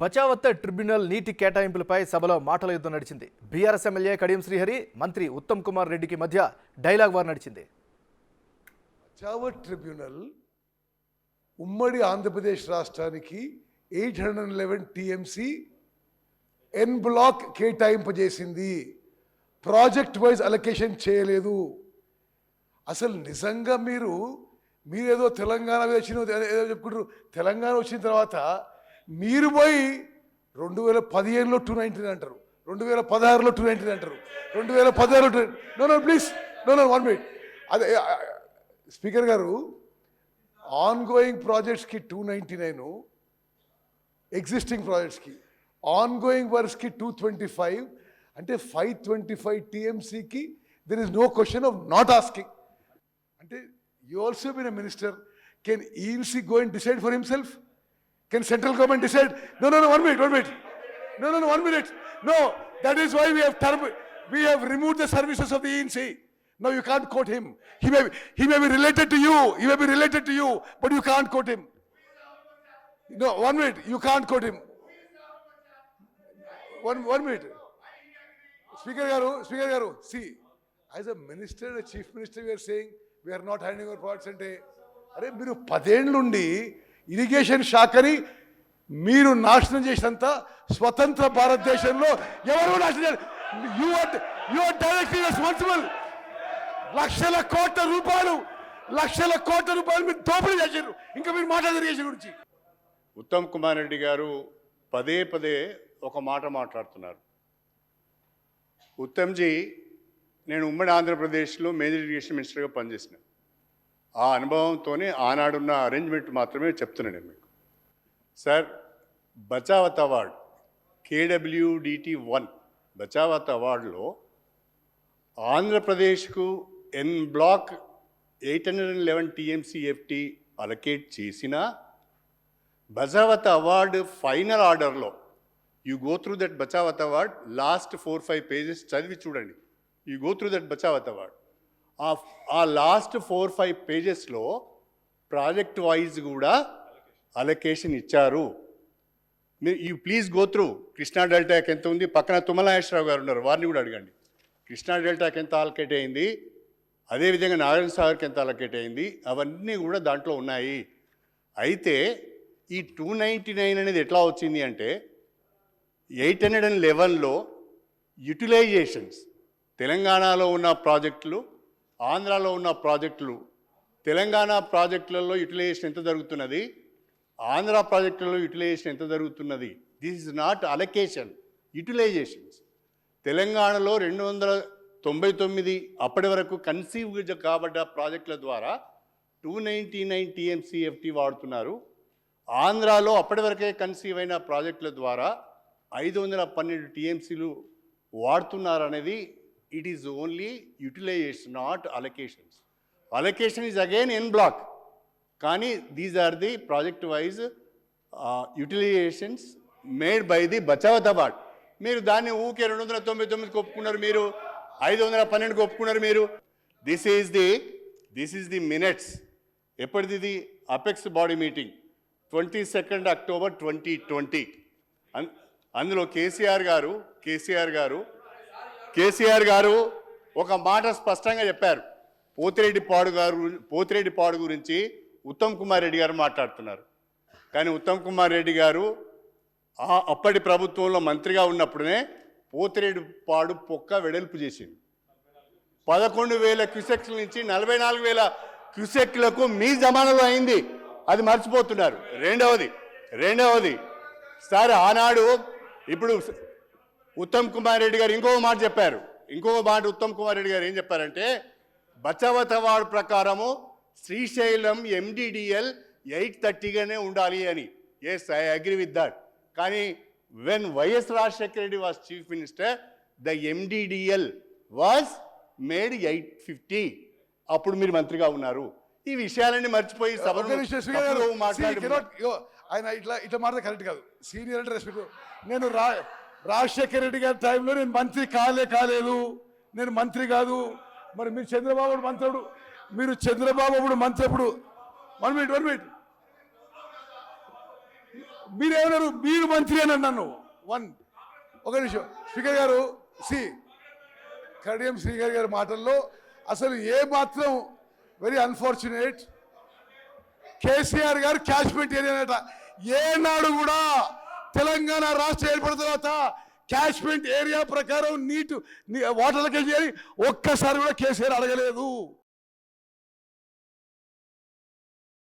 Bachawat tribunal నీటి కేటాయింపులపై సభలో మాటల యుద్ధం నడిచింది. బీఆర్ఎస్ ఎమ్మెల్యే కడియం శ్రీహరి, మంత్రి ఉత్తమ్ కుమార్ రెడ్డికి మధ్య డైలాగ్ వార్ నడిచింది. బచావత్ ట్రిబ్యునల్ ఉమ్మడి ఆంధ్రప్రదేశ్ రాష్ట్రానికి 811 టీఎంసీ ఎన్ బ్లాక్ కేటాయింపు చేసింది. ప్రాజెక్ట్ వైజ్ అలొకేషన్ చేయలేదు. అసలు నిజంగా మీరేదో తెలంగాణ వచ్చిన ఏదో చెప్పుకుంటారు. తెలంగాణ వచ్చిన తర్వాత మీరు పోయి 2015లో 219 అంటారు, 2016లో 219 అంటారు, 2016లో నో ప్లీజ్ నో 1 మినిట్. అదే స్పీకర్ గారు, ఆన్గోయింగ్ ప్రాజెక్ట్స్కి 299, ఎగ్జిస్టింగ్ ప్రాజెక్ట్స్కి ఆన్గోయింగ్ వర్క్స్కి 225, అంటే 525 టీఎంసీకి there is no question of not asking. అంటే you also been a minister. Can ENC go and decide for himself? Can central government decide? No, 1 minute. No, 1 minute. No, that is why we have removed the services of the ENC. Now you can't quote him. He may be related to you. But you can't quote him. No, 1 minute. You can't quote him. 1 minute. Speaker Garu, see, as a minister, a chief minister, we are saying we are not handing over projects అంటే అరే మీరు 10 ఏళ్ళ నుండి irrigation శాఖని మీరు నాశనం చేసినంత స్వతంత్ర భారతదేశంలో ఎవరు నాశనం చేయాలి? You are directly responsible. లక్షల కోట్ల రూపాయలు మీరు దోపిడీ చేశారు. ఇంకా మీరు మాట్లాడే ఇరిగేషన్ గురించి. ఉత్తమ్ కుమార్ రెడ్డి గారు పదే ఒక మాట మాట్లాడుతున్నారు. ఉత్తమ్జీ, నేను ఉమ్మడి ఆంధ్రప్రదేశ్లో మేజర్ ఇరిగేషన్ మినిస్టర్గా పనిచేసిన ఆ అనుభవంతోనే ఆనాడున్న అరేంజ్మెంట్ మాత్రమే చెప్తున్నాను మీకు. Sir, Bachawat award KWDT1 Bachawat అవార్డులో ఆంధ్రప్రదేశ్కు ఎన్ బ్లాక్ 811 TMCFT అలొకేట్ చేసిన బచావత్ అవార్డు ఫైనల్ ఆర్డర్లో you go through that Bachawat award, last 4-5 pages చదివి చూడండి. You go through that Bachawat award. ఆ లాస్ట్ 4-5 పేజెస్లో ప్రాజెక్ట్ వైజ్ కూడా అలొకేషన్ ఇచ్చారు. You please go through. Krishna డెల్టాకి ఎంత ఉంది, పక్కన తుమ్మల నాగేశ్వరరావు గారు ఉన్నారు, వారిని కూడా అడగండి. కృష్ణా డెల్టాకి ఎంత అలొకేట్ అయింది, అదేవిధంగా నాగార్జున సాగర్కి ఎంత అలొకేట్ అయింది, అవన్నీ కూడా దాంట్లో ఉన్నాయి. అయితే ఈ 299 అనేది ఎట్లా వచ్చింది అంటే 811లో యూటిలైజేషన్స్, తెలంగాణలో ఉన్న ప్రాజెక్టులు, ఆంధ్రాలో ఉన్న ప్రాజెక్టులు, తెలంగాణ ప్రాజెక్టులలో యూటిలైజేషన్ ఎంత జరుగుతున్నది, ఆంధ్ర ప్రాజెక్టులలో యూటిలైజేషన్ ఎంత జరుగుతున్నది. This is not allocation, utilisations. తెలంగాణలో 299 అప్పటి వరకు కన్సీవ్ కాబడ్డ ప్రాజెక్టుల ద్వారా 299 TMCFT వాడుతున్నారు. ఆంధ్రాలో అప్పటి వరకే కన్సీవ్ అయిన ప్రాజెక్టుల ద్వారా 512 TMCలు వాడుతున్నారు అనేది it is only utilization, not allocations. Allocation is again en block. Kani, these are the project wise utilizations made by the Bachawat Award. మీరు దాన్ని ఊకే 299 ఒప్పుకున్నారు, మీరు 512 ఒప్పుకున్నారు మీరు. This is the minutes. ఎప్పటిది? Apex body meeting 22 October 2020. అందులో కేసీఆర్ గారు ఒక మాట స్పష్టంగా చెప్పారు. పోతిరెడ్డిపాడు గురించి ఉత్తమ్ కుమార్ రెడ్డి గారు మాట్లాడుతున్నారు. కానీ ఉత్తమ్ కుమార్ రెడ్డి గారు అప్పటి ప్రభుత్వంలో మంత్రిగా ఉన్నప్పుడే పోతిరెడ్డిపాడు పొక్క వెడల్పు చేసింది. 11,000 క్యూసెక్ల నుంచి 44,000 క్యూసెక్లకు మీ జమానాలో అయింది. అది మర్చిపోతున్నారు. రెండవది సార్, ఆనాడు ఇప్పుడు ఉత్తమ్ కుమార్ రెడ్డి గారు ఇంకొక మాట ఉత్తమ్ కుమార్ రెడ్డి గారు ఏం చెప్పారంటే, బచావత్ అవార్డు ప్రకారము శ్రీశైలం MDDL 830గానే ఉండాలి అని. Yes, I agree with that. కానీ when YS Rajasekhara Reddy was chief minister, the MDDL was made 850. అప్పుడు మీరు మంత్రిగా ఉన్నారు. ఈ విషయాలన్నీ మర్చిపోయి సభలో ఆయన ఇట్లా మాట్లాడే కరెక్ట్ కాదు. సీనియర్ అంటే రెస్పెక్ట్. నేను రాజశేఖర రెడ్డి గారి టైంలో నేను మంత్రి కాలేదు, నేను మంత్రి కాదు. మరి మీరు చంద్రబాబు మంత్రుడు, మీరు చంద్రబాబు మంత్రి ఎప్పుడు? 1 మినిట్ మీరేమన్నారు, మీరు మంత్రి అని అన్నాను. ఒక నిమిషం స్పీకర్ గారు, కడియం శ్రీహరి గారి మాటల్లో అసలు ఏ మాత్రం వెరీ అన్ఫార్చునేట్. కేసీఆర్ గారు క్యాచ్మెంట్ ఏరియానట. ఏనాడు కూడా తెలంగాణ రాష్ట్రం ఏర్పడిన తర్వాత క్యాచ్మెంట్ ఏరియా ప్రకారం వాటర్లకి వెళ్ళి ఒక్కసారి కూడా కేసీఆర్ అడగలేదు.